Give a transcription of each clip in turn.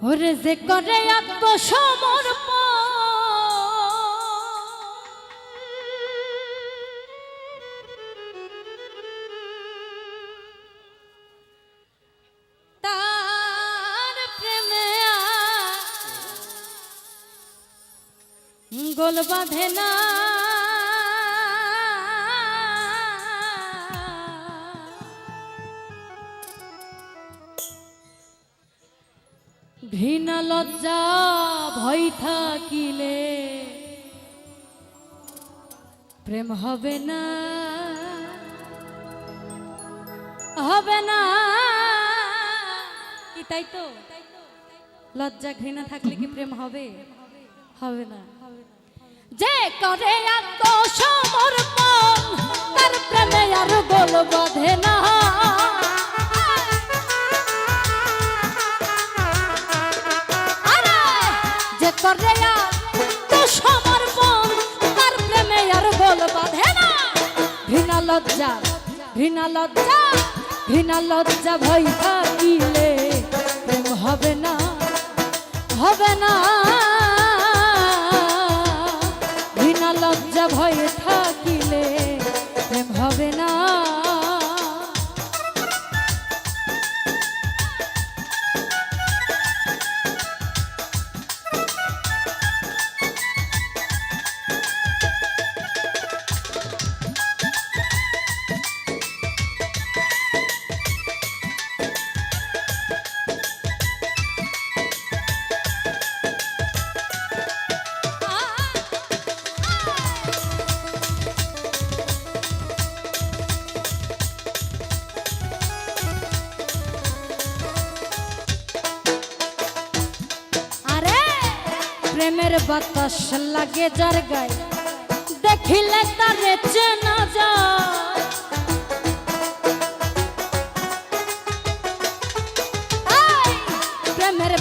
ওরে যে করে আত্মসমর্পণ তার প্রেমে গোল বাঁধে না। ঘৃণা লজ্জা ভয় থাকিলে প্রেম হবে না, হবে না। কি তাই তো? লজ্জা ঘৃণা থাকলে কি প্রেম হবে? হবে না। যে করে আত্মসমর্পণ তার প্রেমে আর গোল বাঁধে না। করে আত্মসমর্পণ তার প্রেমে আর গোল বাঁধে না। ঘৃণা লজ্জা ঘৃণা লজ্জা ঘৃণা লজ্জা ভয় থাকিলে প্রেম হবে না, হবে না। ঘৃণা লজ্জা ভয় থাকিলে প্রেম হবে না। প্রেমের বাতাস লাগে যার গায়ে দেখিলে তারে চেনা যায়। প্রেমের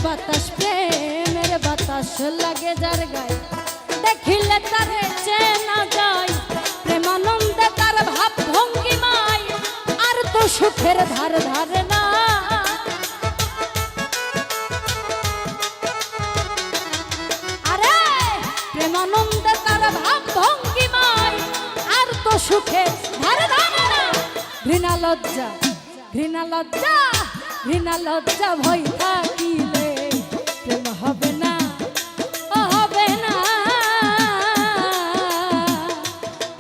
বাতাস লাগে যার গায়ে দেখিলে তারে চেনা যায়। প্রেমানন্দে তার ভাব ভঙ্গিমায় আর তো সুখের ধার ধারে না। প্রেমানন্দে তার ভাব ভঙ্গিমায় আর তো সুখে ধারে ধারে না। ঘৃণা লজ্জা ঘৃণা লজ্জা ঘৃণা লজ্জা ভয় থাকিলে প্রেম হবে না, হবে না।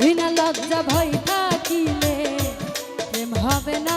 ঘৃণা লজ্জা ভয় থাকিলে প্রেম হবে না।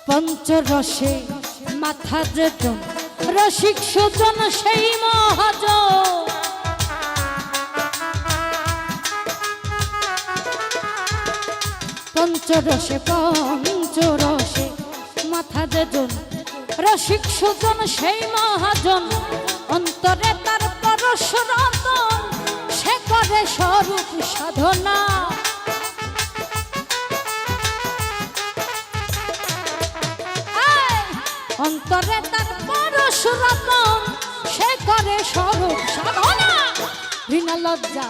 পঞ্চরসে মাথা যেজন রসিক সুজন সেই মহাজন। পঞ্চরসে মাথা যেজন রসিক সুজন সেই মহাজন। অন্তরে তার পরশ রতন সে করে স্বরূপ সাধনা। অন্তরে তার পরশ রতন সে করে স্বরূপ সাধনা। ঘৃণা লজ্জা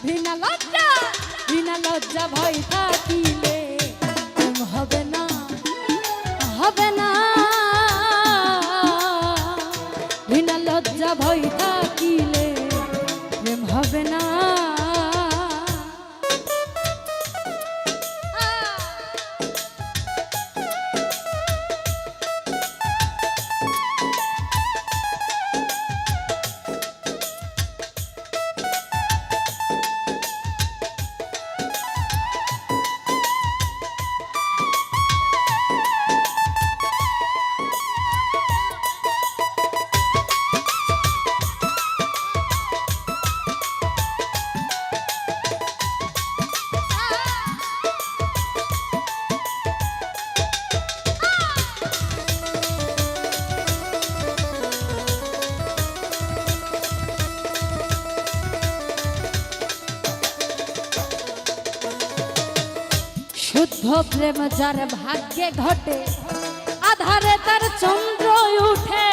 ঘৃণা লজ্জা ঘৃণা লজ্জা ভয় থাকিলে প্রেম হবে না, হবে না। ঘৃণা লজ্জা ভয় থাকিলে প্রেম হবে না। শুদ্ধ প্রেম যার ভাগ্যে ঘটে আধারে তার চন্দ্র উঠে।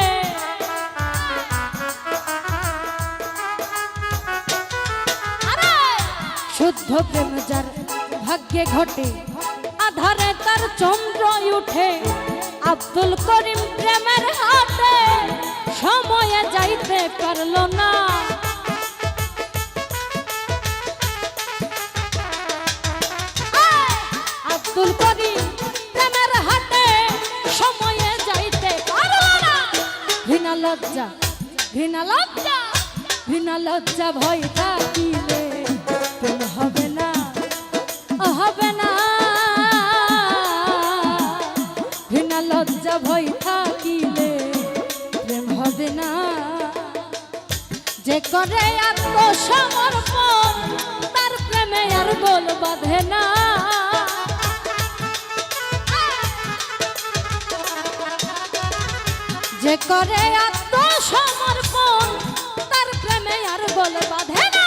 শুদ্ধ প্রেম যার ভাগ্যে ঘটে আধারে তার চন্দ্র উঠে। আব্দুল করিম প্রেমের হাটে সময়ে যাইতে পারল না। আব্দুল করিম প্রেমের হাটে সময়ে যাইতে পারল না। ঘৃণা লজ্জা ঘৃণা লজ্জা ঘৃণা লজ্জা ভয় থাকিলে প্রেম হবে না হবে না। ঘৃণা লজ্জা ভয় থাকিলে প্রেম হবে না। যে করে আত্মসমর্পণ তার প্রেমে আর গোল বাঁধে না। যে করে আত্মসমর্পণ তার প্রেমে আর গোল বাঁধে না।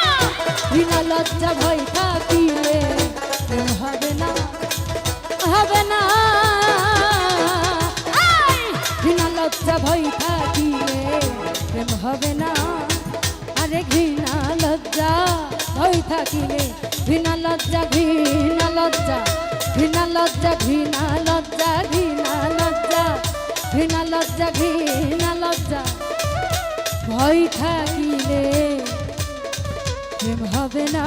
ঘৃণা লজ্জা ভয় থাকিলে প্রেম হবে না হবে না। ঘৃণা লজ্জা ভয় থাকিলে প্রেম হবে না। আরে ঘৃণা লজ্জা ভয় থাকিলে ঘৃণা লজ্জা ঘৃণা লজ্জা ঘৃণা লজ্জা ঘৃণা লজ্জা ঘৃণা লজ্জা ঘৃণা লজ্জা ঘৃণা লজ্জা ভয় থাকিলে প্রেম হবে না।